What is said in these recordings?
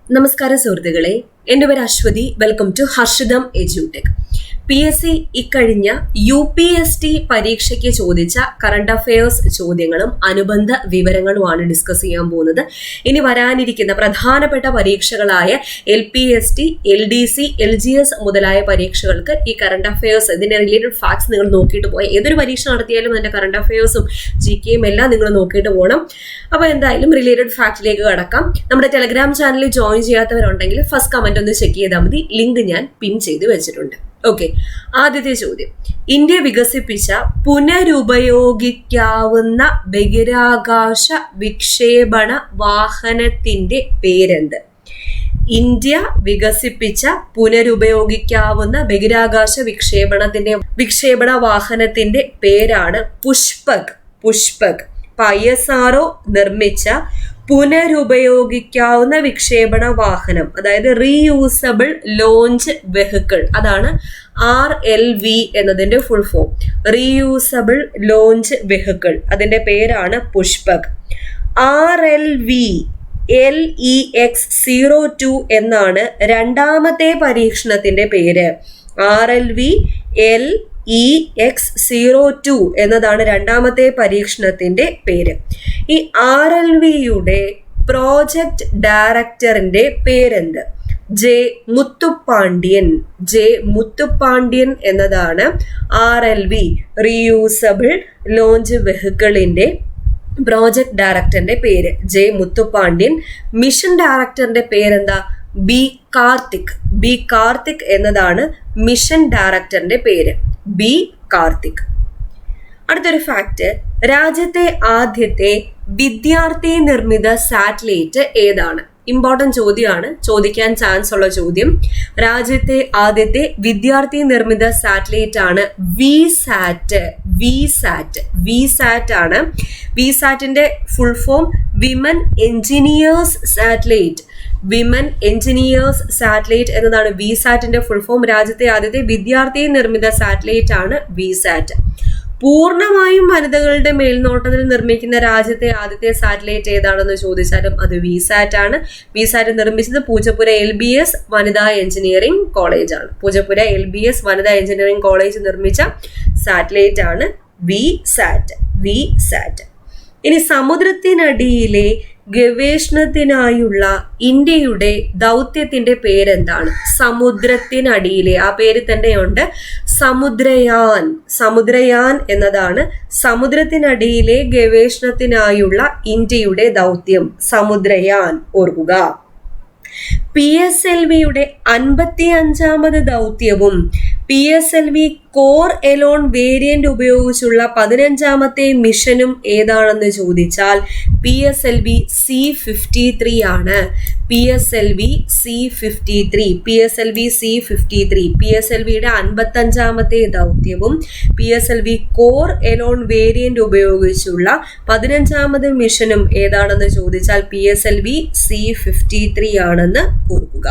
നമസ്കാരം സുഹൃത്തുക്കളെ, എൻ്റെ പേര് അശ്വതി. വെൽക്കം ടു ഹർഷിതം എജ്യൂടെക്. PSC ഇക്കഴിഞ്ഞ UPST പരീക്ഷയ്ക്ക് ചോദിച്ച കറണ്ട് അഫയേഴ്സ് ചോദ്യങ്ങളും അനുബന്ധ വിവരങ്ങളുമാണ് ഡിസ്കസ് ചെയ്യാൻ പോകുന്നത്. ഇനി വരാനിരിക്കുന്ന പ്രധാനപ്പെട്ട പരീക്ഷകളായ LPST, LDC, LGS മുതലായ പരീക്ഷകൾക്ക് ഈ കറണ്ട് അഫയേഴ്സ്, ഇതിന്റെ റിലേറ്റഡ് ഫാക്ട്സ് നിങ്ങൾ നോക്കിയിട്ട് പോയാൽ, ഏതൊരു പരീക്ഷ നടത്തിയാലും അതിന്റെ കറണ്ട് അഫയേഴ്സും GK എല്ലാം നിങ്ങൾ നോക്കിയിട്ട് പോകണം. അപ്പോൾ എന്തായാലും റിലേറ്റഡ് ഫാക്റ്റിലേക്ക് കടക്കാം. നമ്മുടെ ടെലഗ്രാം ചാനലിൽ ജോയിൻ ചെയ്യാത്തവരുണ്ടെങ്കിൽ ഫസ്റ്റ് കമന്റ് ഒന്ന് ചെക്ക് ചെയ്താൽ മതി. ലിങ്ക് ഞാൻ പിൻ ചെയ്ത് വെച്ചിട്ടുണ്ട്. ഓക്കെ, ആദ്യത്തെ ചോദ്യം. ഇന്ത്യ വികസിപ്പിച്ച പുനരുപയോഗിക്കാവുന്ന ബഹിരാകാശ വിക്ഷേപണ വാഹനത്തിന്റെ പേരെന്ത്? ഇന്ത്യ വികസിപ്പിച്ച പുനരുപയോഗിക്കാവുന്ന ബഹിരാകാശ വിക്ഷേപണ വാഹനത്തിന്റെ പേരാണ് പുഷ്പക്. ISRO നിർമ്മിച്ച പുനരുപയോഗിക്കാവുന്ന വിക്ഷേപണ വാഹനം, അതായത് റീയൂസബിൾ ലോഞ്ച് വെഹിക്കിൾ, അതാണ് RLV എന്നതിന്റെ full form. Reusable launch vehicle, അതിന്റെ പേരാണ് പുഷ്പക്. RLV LEX-02 എന്നാണ് രണ്ടാമത്തെ പരീക്ഷണത്തിന്റെ പേര്. RLV LEX-02 എന്നതാണ് രണ്ടാമത്തെ പരീക്ഷണത്തിന്റെ പേര്. ഈ RLVയുടെ പ്രോജക്ട് ഡയറക്ടറിന്റെ പേരെന്ത്? ജെ മുത്തുപ്പാണ്ഡ്യൻ എന്നതാണ് RLV റീയൂസബിൾ ലോഞ്ച് വെഹിക്കിളിന്റെ പ്രോജക്ട് ഡയറക്ടറിന്റെ പേര്. ജെ മുത്തുപ്പാണ്ഡ്യൻ. മിഷൻ ഡയറക്ടറിന്റെ പേരെന്താ? ബി കാർത്തിക് എന്നതാണ് മിഷൻ ഡയറക്ടറിന്റെ പേര്. ബി കാർത്തിക്. അടുത്തൊരു ഫാക്ട്. രാജ്യത്തെ ആദ്യത്തെ വിദ്യാർത്ഥി നിർമ്മിത സാറ്റലൈറ്റ് ഏതാണ്? ഇമ്പോർട്ടന്റ് ചോദ്യമാണ്, ചോദിക്കാൻ ചാൻസ് ഉള്ള ചോദ്യം. രാജ്യത്തെ ആദ്യത്തെ വിദ്യാർത്ഥി നിർമ്മിത സാറ്റലൈറ്റ് ആണ് വിസാറ്റ് ആണ്. വിസാറ്റിന്റെ full form women engineers satellite എന്നതാണ് വിസാറ്റിന്റെ ഫുൾ ഫോം. രാജ്യത്തെ ആദ്യത്തെ വിദ്യാർത്ഥി നിർമ്മിത സാറ്റലൈറ്റ് ആണ് വിസാറ്റ്. പൂർണ്ണമായും വനിതകളുടെ മേൽനോട്ടത്തിൽ നിർമ്മിക്കുന്ന രാജ്യത്തെ ആദ്യത്തെ സാറ്റലൈറ്റ് ഏതാണെന്ന് ചോദിച്ചാലും അത് വിസാറ്റ് ആണ്. വിസാറ്റ് നിർമ്മിച്ചത് പൂജപ്പുര LBS വനിതാ എഞ്ചിനീയറിംഗ് കോളേജ് ആണ്. പൂജപ്പുര LBS വനിതാ എഞ്ചിനീയറിംഗ് കോളേജ് നിർമ്മിച്ച സാറ്റലൈറ്റ് ആണ് വിസാറ്റ്. ഇനി സമുദ്രത്തിനടിയിലെ ഗവേഷണത്തിനായുള്ള ഇന്ത്യയുടെ ദൗത്യത്തിന്റെ പേരെന്താണ്? സമുദ്രത്തിനടിയിലെ, ആ പേര് തന്നെയുണ്ട്, സമുദ്രയാൻ എന്നതാണ് സമുദ്രത്തിനടിയിലെ ഗവേഷണത്തിനായുള്ള ഇന്ത്യയുടെ ദൗത്യം. സമുദ്രയാൻ ഓർക്കുക. PSLVയുടെ 55ാമത് ദൗത്യവും PSLV കോർ എലോൺ വേരിയന്റ് ഉപയോഗിച്ചുള്ള 15ാമത്തെ മിഷനും ഏതാണെന്ന് ചോദിച്ചാൽ PSLV C-53 ആണ്. PSLV C-53. PSLVയുടെ 55ാമത്തെ ദൗത്യവും PSLV കോർ എലോൺ വേരിയന്റ് ഉപയോഗിച്ചുള്ള 15ാമത് മിഷനും ഏതാണെന്ന് ചോദിച്ചാൽ PSLV C-53 ആണെന്ന് ഓർക്കുക.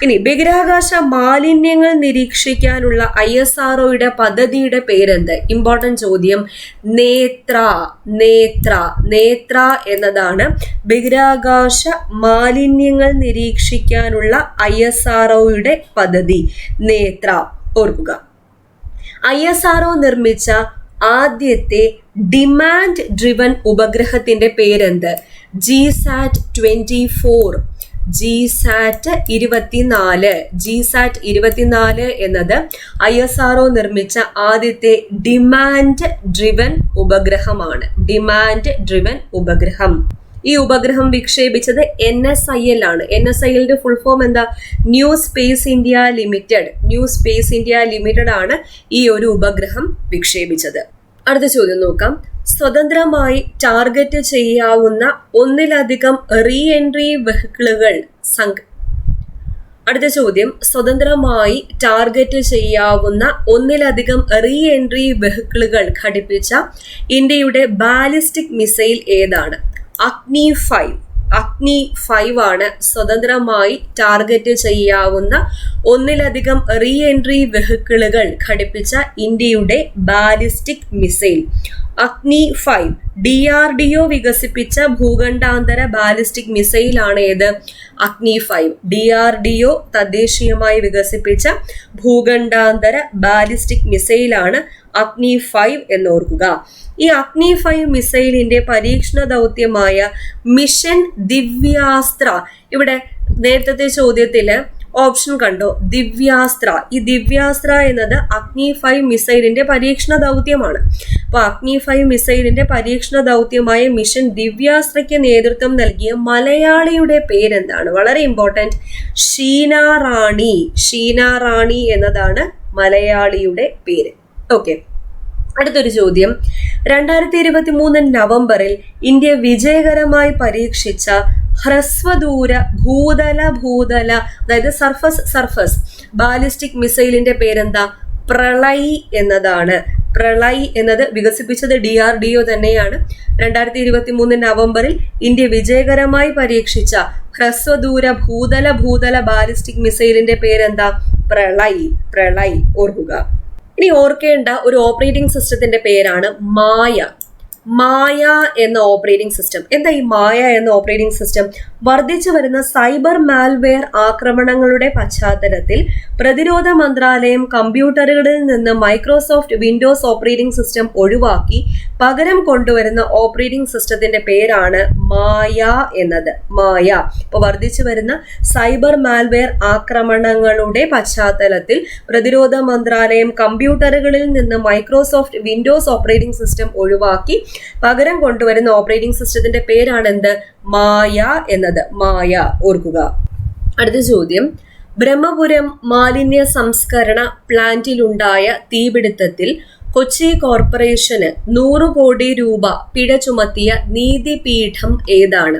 ഇനി ബഹിരാകാശ മാലിന്യങ്ങൾ നിരീക്ഷിക്കാനുള്ള ISROയുടെ പദ്ധതിയുടെ പേരെന്ത്? ഇമ്പോർട്ടന്റ് ചോദ്യം. നേത്ര എന്നതാണ് ബഹിരാകാശ മാലിന്യങ്ങൾ നിരീക്ഷിക്കാനുള്ള ISROയുടെ പദ്ധതി. നേത്ര ഓർക്കുക. ISRO നിർമ്മിച്ച ആദ്യത്തെ ഡിമാൻഡ് ഡ്രിവൻ ഉപഗ്രഹത്തിന്റെ പേരെന്ത്? GSAT-24. GSAT-24 എന്നത് ISRO നിർമ്മിച്ച ആദ്യത്തെ ഡിമാൻഡ് ഡ്രിവൻ ഉപഗ്രഹം. ഈ ഉപഗ്രഹം വിക്ഷേപിച്ചത് NSIL ആണ്. NSILന്റെ ഫുൾ ഫോം എന്താ? ന്യൂ സ്പേസ് ഇന്ത്യ ലിമിറ്റഡ് ആണ് ഈ ഒരു ഉപഗ്രഹം വിക്ഷേപിച്ചത്. അടുത്ത ചോദ്യം നോക്കാം. സ്വതന്ത്രമായി ടാർഗറ്റ് ചെയ്യാവുന്ന ഒന്നിലധികം റീ എൻട്രി വെഹിക്കിളുകൾ അടുത്ത ചോദ്യം. സ്വതന്ത്രമായി ടാർഗറ്റ് ചെയ്യാവുന്ന ഒന്നിലധികം റീ എൻട്രി വെഹിക്കിളുകൾ ഘടിപ്പിച്ച ഇന്ത്യയുടെ ബാലിസ്റ്റിക് മിസൈൽ ഏതാണ്? അഗ്നി 5. അഗ്നി 5 ആണ് സ്വതന്ത്രമായി ടാർഗറ്റ് ചെയ്യാവുന്ന ഒന്നിലധികം റീ എൻട്രി വെഹിക്കിളുകൾ ഘടിപ്പിച്ച ഇന്ത്യയുടെ ബാലിസ്റ്റിക് മിസൈൽ. അഗ്നി 5 DRDO വികസിപ്പിച്ച ഭൂഖണ്ഡാന്തര ബാലിസ്റ്റിക് മിസൈലാണ് ഏത്? അഗ്നി 5. DRDO തദ്ദേശീയമായി വികസിപ്പിച്ച ഭൂഖണ്ഡാന്തര ബാലിസ്റ്റിക് മിസൈലാണ് അഗ്നി 5 എന്നോർക്കുക. ഈ അഗ്നി 5 മിസൈലിന്റെ പരീക്ഷണ ദൗത്യമായ മിഷൻ ദിവ്യാസ്ത്ര, ഇവിടെ നേരത്തെ ചോദ്യത്തില് ഓപ്ഷൻ കണ്ടോ, ദിവ്യാസ്ത്ര. ഈ ദിവ്യാസ്ത്ര എന്നത് അഗ്നി 5 മിസൈലിന്റെ പരീക്ഷണ ദൗത്യമാണ്. അപ്പൊ അഗ്നി 5 മിസൈലിന്റെ പരീക്ഷണ ദൗത്യമായ മിഷൻ ദിവ്യാസ്ത്രയ്ക്ക് നേതൃത്വം നൽകിയ മലയാളിയുടെ പേരെന്താണ്? വളരെ ഇമ്പോർട്ടന്റ്, ഷീന റാണി. ഷീന റാണി എന്നതാണ് മലയാളിയുടെ പേര്. ഓക്കെ, അടുത്തൊരു ചോദ്യം. 2023 നവംബറിൽ ഇന്ത്യ വിജയകരമായി പരീക്ഷിച്ച ഹ്രസ്വദൂര ഭൂതല അതായത് സർഫസ് ബാലിസ്റ്റിക് മിസൈലിന്റെ പേരെന്താ? പ്രളയ് എന്നതാണ്. പ്രളയ് എന്നത് വികസിപ്പിച്ചത് DRDO തന്നെയാണ്. 2023 നവംബറിൽ ഇന്ത്യ വിജയകരമായി പരീക്ഷിച്ച ഹ്രസ്വദൂര ഭൂതല ബാലിസ്റ്റിക് മിസൈലിന്റെ പേരെന്താ? പ്രളയ്. ഓർക്കുക. ഇനി ഓർക്കേണ്ട ഒരു ഓപ്പറേറ്റിംഗ് സിസ്റ്റത്തിന്റെ പേരാണ് മായ എന്ന ഓപ്പറേറ്റിംഗ് സിസ്റ്റം. എന്താ ഈ മായ എന്ന ഓപ്പറേറ്റിംഗ് സിസ്റ്റം? വർദ്ധിച്ചു വരുന്ന സൈബർ മാൽവെയർ ആക്രമണങ്ങളുടെ പശ്ചാത്തലത്തിൽ പ്രതിരോധ മന്ത്രാലയം കമ്പ്യൂട്ടറുകളിൽ നിന്ന് മൈക്രോസോഫ്റ്റ് വിൻഡോസ് ഓപ്പറേറ്റിംഗ് സിസ്റ്റം ഒഴിവാക്കി പകരം കൊണ്ടുവരുന്ന ഓപ്പറേറ്റിംഗ് സിസ്റ്റത്തിന്റെ പേരാണ് മായ എന്നത്. മായ. ഇപ്പൊ വർദ്ധിച്ചു വരുന്ന സൈബർ മാൽവെയർ ആക്രമണങ്ങളുടെ പശ്ചാത്തലത്തിൽ പ്രതിരോധ മന്ത്രാലയം കമ്പ്യൂട്ടറുകളിൽ നിന്ന് മൈക്രോസോഫ്റ്റ് വിൻഡോസ് ഓപ്പറേറ്റിംഗ് സിസ്റ്റം ഒഴിവാക്കി പകരം കൊണ്ടുവരുന്ന ഓപ്പറേറ്റിംഗ് സിസ്റ്റത്തിന്റെ പേരാണ് എന്ത്? മായ എന്നത്. മായ. ഓർക്കുക. അടുത്ത ചോദ്യം. ബ്രഹ്മപുരം മാലിന്യ സംസ്കരണ പ്ലാന്റിലുണ്ടായ തീപിടുത്തത്തിൽ കൊച്ചി കോർപ്പറേഷന് 100 കോടി രൂപ പിഴ ചുമത്തിയ നീതിപീഠം ഏതാണ്?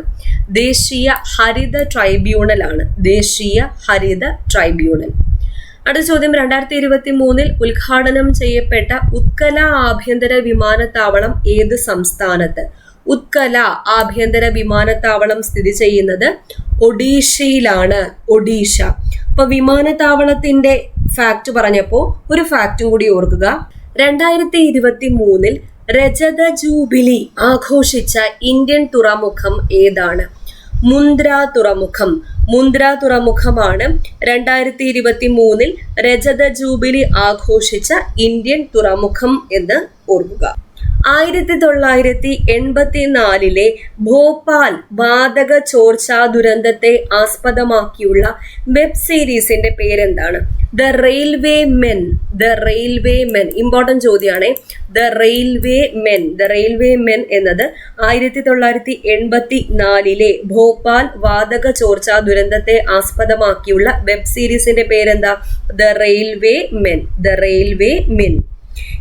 ദേശീയ ഹരിത ട്രൈബ്യൂണൽ ആണ്. ദേശീയ ഹരിത ട്രൈബ്യൂണൽ. അടുത്ത ചോദ്യം. 2023 ഉദ്ഘാടനം ചെയ്യപ്പെട്ട ഉത്കല ആഭ്യന്തര വിമാനത്താവളം ഏത് സംസ്ഥാനത്ത്? ഉത്കല ആഭ്യന്തര വിമാനത്താവളം സ്ഥിതി ചെയ്യുന്നത് ഒഡീഷയിലാണ്. ഒഡീഷ. അപ്പൊ വിമാനത്താവളത്തിന്റെ ഫാക്ട് പറഞ്ഞപ്പോ ഒരു ഫാക്റ്റും കൂടി ഓർക്കുക. 2023 രജത ജൂബിലി ആഘോഷിച്ച ഇന്ത്യൻ തുറമുഖം ഏതാണ്? മുന്ദ്ര തുറമുഖമാണ് 2023 രജത ജൂബിലി ആഘോഷിച്ച ഇന്ത്യൻ തുറമുഖം എന്ന് ഓർക്കുക. 1984 ഭോപ്പാൽ വാതക ചോർച്ചാ ദുരന്തത്തെ ആസ്പദമാക്കിയുള്ള വെബ് സീരീസിന്റെ പേരെന്താണ്? The railway men. ഇമ്പോർട്ടന്റ് ചോദ്യമാണ്. ദ റെയിൽവേ മെൻ എന്നത് 1984 ഭോപ്പാൽ വാതക ചോർച്ചാ ദുരന്തത്തെ ആസ്പദമാക്കിയുള്ള വെബ് സീരീസിന്റെ പേരെന്താ? The railway men.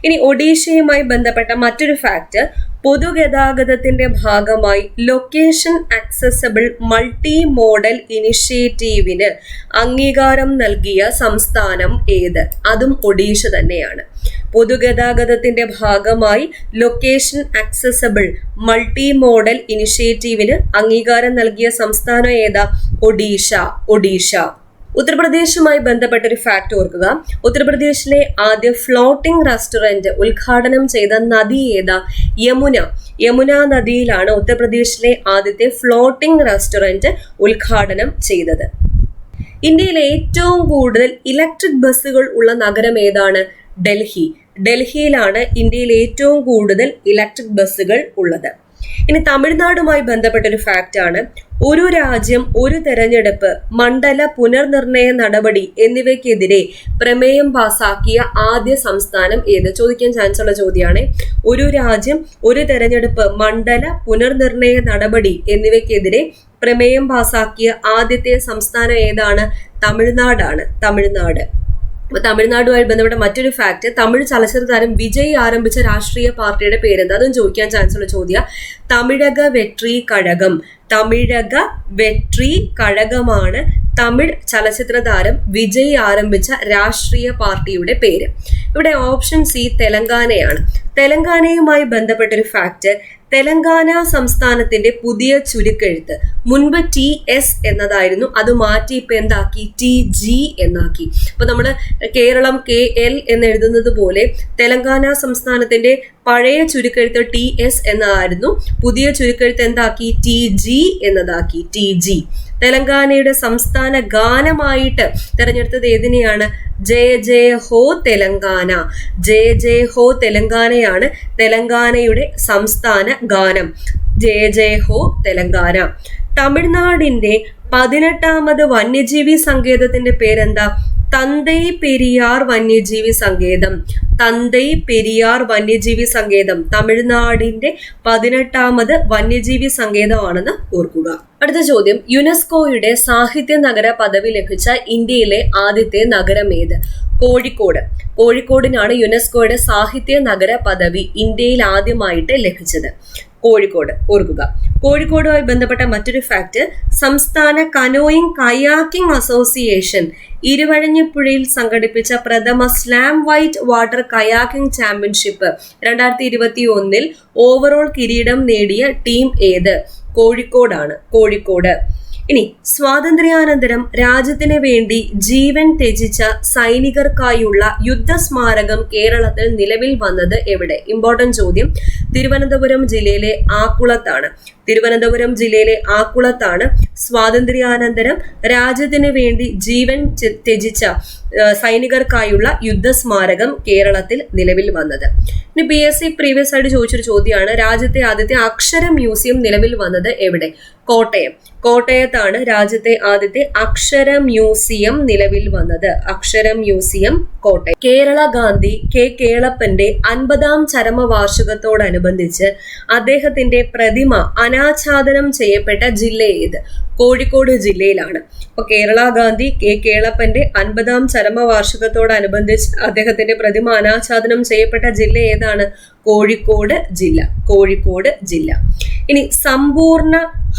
ഇനി ഒഡീഷയുമായി ബന്ധപ്പെട്ട മറ്റൊരു ഫാക്ട്. പൊതുഗതാഗതത്തിന്റെ ഭാഗമായി ലൊക്കേഷൻ ആക്സസബിൾ മൾട്ടി മോഡൽ ഇനിഷ്യേറ്റീവിന് അംഗീകാരം നൽകിയ സംസ്ഥാനം ഏത്? അതും ഒഡീഷ തന്നെയാണ്. പൊതുഗതാഗതത്തിന്റെ ഭാഗമായി ലൊക്കേഷൻ ആക്സസബിൾ മൾട്ടി മോഡൽ ഇനിഷ്യേറ്റീവിന് അംഗീകാരം നൽകിയ സംസ്ഥാനം ഏതാ? ഒഡീഷ. ഉത്തർപ്രദേശുമായി ബന്ധപ്പെട്ട ഒരു ഫാക്ട് ഓർക്കുക. ഉത്തർപ്രദേശിലെ ആദ്യ ഫ്ലോട്ടിംഗ് റെസ്റ്റോറന്റ് ഉദ്ഘാടനം ചെയ്ത നദി ഏതാ? യമുന നദിയിലാണ് ഉത്തർപ്രദേശിലെ ആദ്യത്തെ ഫ്ലോട്ടിംഗ് റെസ്റ്റോറന്റ് ഉദ്ഘാടനം ചെയ്തത്. ഇന്ത്യയിലെ ഏറ്റവും കൂടുതൽ ഇലക്ട്രിക് ബസ്സുകൾ ഉള്ള നഗരം ഏതാണ്? ഡൽഹിയിലാണ് ഇന്ത്യയിൽ ഏറ്റവും കൂടുതൽ ഇലക്ട്രിക് ബസ്സുകൾ ഉള്ളത്. ഇനി തമിഴ്നാടുമായി ബന്ധപ്പെട്ട ഒരു ഫാക്റ്റ് ആണ്. ഒരു രാജ്യം ഒരു തെരഞ്ഞെടുപ്പ് മണ്ഡല പുനർനിർണയ നടപടി എന്നിവയ്ക്കെതിരെ പ്രമേയം പാസാക്കിയ ആദ്യ സംസ്ഥാനം ഏത്? ചോദിക്കാൻ ചാൻസ് ഉള്ള ചോദ്യമാണ്. ഒരു രാജ്യം ഒരു തെരഞ്ഞെടുപ്പ് മണ്ഡല പുനർനിർണയ നടപടി എന്നിവയ്ക്കെതിരെ പ്രമേയം പാസാക്കിയ ആദ്യത്തെ സംസ്ഥാനം ഏതാണ്? തമിഴ്നാടാണ്. അപ്പൊ തമിഴ്നാടുമായി ബന്ധപ്പെട്ട മറ്റൊരു ഫാക്ട്. തമിഴ് ചലച്ചിത്ര താരം വിജയ് ആരംഭിച്ച രാഷ്ട്രീയ പാർട്ടിയുടെ പേരെന്താ? അതും ചോദിക്കാൻ ചാൻസ് ഉള്ള ചോദ്യം. തമിഴക വെട്രി കഴകമാണ് തമിഴ് ചലച്ചിത്ര താരം വിജയ് ആരംഭിച്ച രാഷ്ട്രീയ പാർട്ടിയുടെ പേര്. ഇവിടെ ഓപ്ഷൻ സി തെലങ്കാനയാണ്. തെലങ്കാനയുമായി ബന്ധപ്പെട്ടൊരു ഫാക്ട്. തെലങ്കാന സംസ്ഥാനത്തിന്റെ പുതിയ ചുരുക്കെഴുത്ത്. മുൻപ് TS എന്നതായിരുന്നു, അത് മാറ്റി ഇപ്പൊ എന്താക്കി? TG എന്നാക്കി. അപ്പൊ നമ്മള് കേരളം KL എന്ന് എഴുതുന്നത് പോലെ തെലങ്കാന സംസ്ഥാനത്തിന്റെ പഴയ ചുരുക്കെഴുത്ത് TS എന്നതായിരുന്നു. പുതിയ ചുരുക്കെഴുത്ത് എന്താക്കി? TG എന്നതാക്കി. TG. തെലങ്കാനയുടെ സംസ്ഥാന ഗാനമായിട്ട് തെരഞ്ഞെടുത്തത് ഏതിനെയാണ്? ജയ ജയ ഹോ തെലങ്കാന. ജയ ജയ ഹോ തെലങ്കാനയാണ് തെലങ്കാനയുടെ സംസ്ഥാന ഗാനം. ജയ ജയ ഹോ തെലങ്കാന. തമിഴ്നാടിന്റെ 18ാമത് വന്യജീവി സങ്കേതത്തിന്റെ പേരെന്താ? തന്തൈ പെരിയാർ വന്യജീവി സങ്കേതം. തന്തൈ പെരിയാർ വന്യജീവി സങ്കേതം തമിഴ്നാടിന്റെ 18ാമത് വന്യജീവി സങ്കേതമാണെന്ന് ഓർക്കുക. അടുത്ത ചോദ്യം, യുനെസ്കോയുടെ സാഹിത്യ നഗര പദവി ലഭിച്ച ഇന്ത്യയിലെ ആദ്യത്തെ നഗരം ഏത്? കോഴിക്കോട്. കോഴിക്കോടിനാണ് യുനെസ്കോയുടെ സാഹിത്യ നഗര പദവി ഇന്ത്യയിൽ ആദ്യമായിട്ട് ലഭിച്ചത്. കോഴിക്കോട് ഓർക്കുക. കോഴിക്കോടുമായി ബന്ധപ്പെട്ട മറ്റൊരു ഫാക്ട്, സംസ്ഥാന കനോയിങ് കയാക്കിംഗ് അസോസിയേഷൻ ഇരുവഴിഞ്ഞിപ്പുഴയിൽ സംഘടിപ്പിച്ച പ്രഥമ slam white water kayaking championship 2021 overall കിരീടം നേടിയ ടീം ഏത്? കോഴിക്കോടാണ്. കോഴിക്കോട്. ഇനി സ്വാതന്ത്ര്യാനന്തരം രാജ്യത്തിന് വേണ്ടി ജീവൻ ത്യജിച്ച സൈനികർക്കായുള്ള യുദ്ധസ്മാരകം കേരളത്തിൽ നിലവിൽ വന്നത് എവിടെ? ഇമ്പോർട്ടന്റ് ചോദ്യം. തിരുവനന്തപുരം ജില്ലയിലെ ആക്കുളത്താണ്. തിരുവനന്തപുരം ജില്ലയിലെ ആക്കുളത്താണ് സ്വാതന്ത്ര്യാനന്തരം രാജ്യത്തിന് വേണ്ടി ജീവൻ ത്യജിച്ച സൈനികർക്കായുള്ള യുദ്ധസ്മാരകം കേരളത്തിൽ നിലവിൽ വന്നത്. ഇനി PSC പ്രീവിയസ് ആയിട്ട് ചോദിച്ചൊരു ചോദ്യമാണ്, രാജ്യത്തെ ആദ്യത്തെ അക്ഷര മ്യൂസിയം നിലവിൽ വന്നത് എവിടെ? കോട്ടയം. കോട്ടയത്താണ് രാജ്യത്തെ ആദ്യത്തെ അക്ഷര മ്യൂസിയം നിലവിൽ വന്നത്. അക്ഷര മ്യൂസിയം കോട്ടയം. കേരള ഗാന്ധി K കേളപ്പന്റെ 50ാം ചരമവാർഷികത്തോടനുബന്ധിച്ച് അദ്ദേഹത്തിന്റെ പ്രതിമ അനാച്ഛാദനം ചെയ്യപ്പെട്ട ജില്ല ഏത്? കോഴിക്കോട് ജില്ലയിലാണ്. അപ്പൊ കേരള ഗാന്ധി K കേളപ്പന്റെ 50ാം ചരമവാർഷികത്തോടനുബന്ധിച്ച് അദ്ദേഹത്തിന്റെ പ്രതിമ അനാച്ഛാദനം ചെയ്യപ്പെട്ട ജില്ല ഏതാണ്? കോഴിക്കോട് ജില്ല. കോഴിക്കോട് ജില്ല. ഇനി സമ്പൂർണ്ണ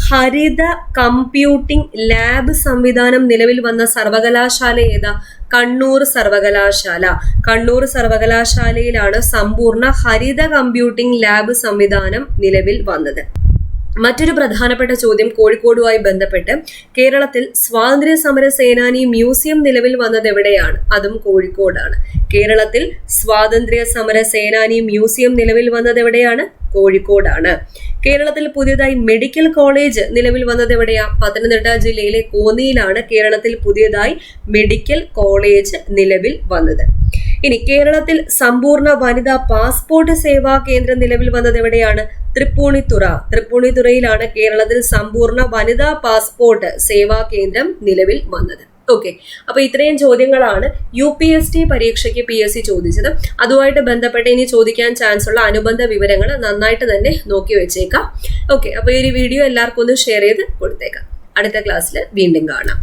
ഹരിത കമ്പ്യൂട്ടിംഗ് ലാബ് സംവിധാനം നിലവിൽ വന്ന സർവകലാശാല ഏതാ? കണ്ണൂർ സർവകലാശാല. കണ്ണൂർ സർവകലാശാലയിലാണ് സമ്പൂർണ്ണ ഹരിത കമ്പ്യൂട്ടിംഗ് ലാബ് സംവിധാനം നിലവിൽ വന്നത്. മറ്റൊരു പ്രധാനപ്പെട്ട ചോദ്യം കോഴിക്കോടുമായി ബന്ധപ്പെട്ട്, കേരളത്തിൽ സ്വാതന്ത്ര്യ സമര സേനാനി മ്യൂസിയം നിലവിൽ വന്നത് എവിടെയാണ്? അതും കോഴിക്കോടാണ്. കേരളത്തിൽ സ്വാതന്ത്ര്യ സമര സേനാനി മ്യൂസിയം നിലവിൽ വന്നത് എവിടെയാണ്? കോഴിക്കോടാണ്. കേരളത്തിൽ പുതിയതായി മെഡിക്കൽ കോളേജ് നിലവിൽ വന്നത് എവിടെയാ? പത്തനംതിട്ട ജില്ലയിലെ കോന്നിയിലാണ് കേരളത്തിൽ പുതിയതായി മെഡിക്കൽ കോളേജ് നിലവിൽ വന്നത്. ഇനി കേരളത്തിൽ സമ്പൂർണ്ണ വനിതാ പാസ്പോർട്ട് സേവാ കേന്ദ്രം നിലവിൽ വന്നത് എവിടെയാണ്? തൃപ്പൂണിത്തുറ. തൃപ്പൂണിത്തുറയിലാണ് കേരളത്തിൽ സമ്പൂർണ്ണ വനിതാ പാസ്പോർട്ട് സേവാ കേന്ദ്രം നിലവിൽ വന്നത്. ഓക്കെ, അപ്പൊ ഇത്രയും ചോദ്യങ്ങളാണ് UPSC പരീക്ഷയ്ക്ക് PSC ചോദിച്ചത്. അതുമായിട്ട് ബന്ധപ്പെട്ട് ഇനി ചോദിക്കാൻ ചാൻസ് ഉള്ള അനുബന്ധ വിവരങ്ങൾ നന്നായിട്ട് തന്നെ നോക്കി വെച്ചേക്കാം. ഓക്കെ, അപ്പൊ ഈ ഒരു വീഡിയോ എല്ലാവർക്കും ഒന്ന് ഷെയർ ചെയ്ത് കൊടുത്തേക്കാം. അടുത്ത ക്ലാസ്സിൽ വീണ്ടും കാണാം.